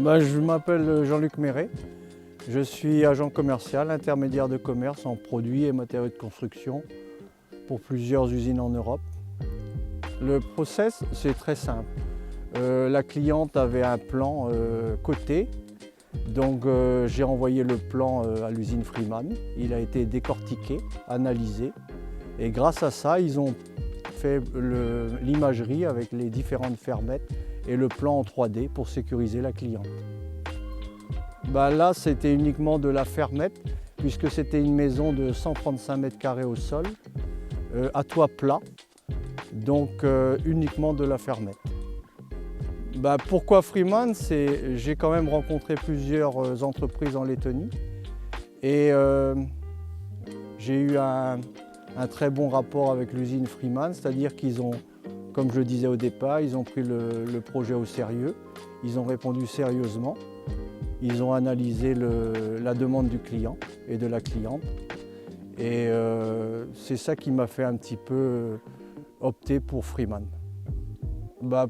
Je m'appelle Jean-Luc Méret. Je suis agent commercial, intermédiaire de commerce en produits et matériaux de construction pour plusieurs usines en Europe. Le process, c'est très simple. La cliente avait un plan coté, donc j'ai envoyé le plan à l'usine Freeman. Il a été décortiqué, analysé, et grâce à ça, ils ont fait l'imagerie avec les différentes fermettes et le plan en 3D pour sécuriser la cliente. Là, c'était uniquement de la fermette, puisque c'était une maison de 135 mètres carrés au sol, à toit plat, donc uniquement de la fermette. Pourquoi Freeman? J'ai quand même rencontré plusieurs entreprises en Lettonie et j'ai eu un très bon rapport avec l'usine Freeman, c'est-à-dire qu'ils ont, comme je le disais au départ, ils ont pris le projet au sérieux, ils ont répondu sérieusement, ils ont analysé la demande du client et de la cliente et c'est ça qui m'a fait un petit peu opter pour Freeman.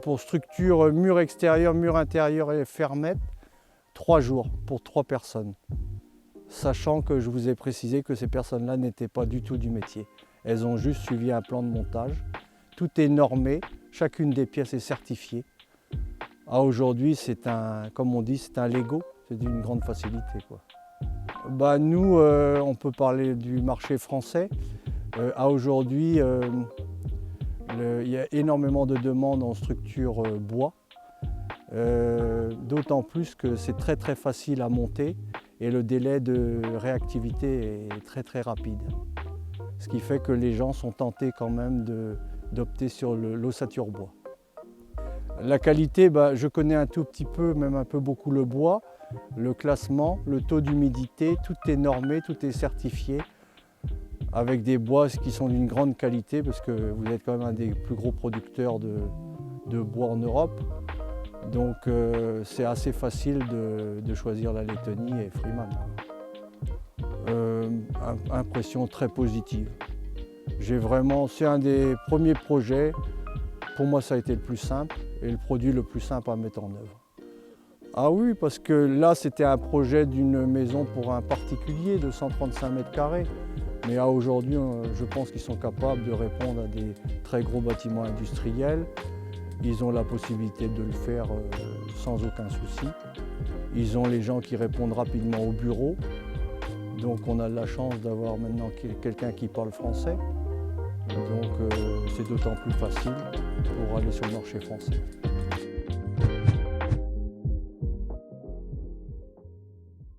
Pour structure, mur extérieur, mur intérieur et fermette, 3 jours pour 3 personnes. Sachant que je vous ai précisé que ces personnes-là n'étaient pas du tout du métier. Elles ont juste suivi un plan de montage. Tout est normé, chacune des pièces est certifiée. Aujourd'hui, comme on dit, c'est un Lego, c'est d'une grande facilité, quoi. Nous, on peut parler du marché français. Aujourd'hui, il y a énormément de demandes en structure bois, d'autant plus que c'est très très facile à monter et le délai de réactivité est très très rapide. Ce qui fait que les gens sont tentés quand même d'opter sur l'ossature bois. La qualité, je connais un tout petit peu, même un peu beaucoup le bois, le classement, le taux d'humidité, tout est normé, tout est certifié, avec des bois qui sont d'une grande qualité, parce que vous êtes quand même un des plus gros producteurs de bois en Europe. Donc c'est assez facile de choisir la Lettonie et Freeman. Impression très positive. C'est un des premiers projets. Pour moi, ça a été le plus simple et le produit le plus simple à mettre en œuvre. Ah oui, parce que là, c'était un projet d'une maison pour un particulier de 135 mètres carrés. Mais aujourd'hui, je pense qu'ils sont capables de répondre à des très gros bâtiments industriels. Ils ont la possibilité de le faire sans aucun souci. Ils ont les gens qui répondent rapidement au bureau. Donc on a la chance d'avoir maintenant quelqu'un qui parle français. Donc c'est d'autant plus facile pour aller sur le marché français.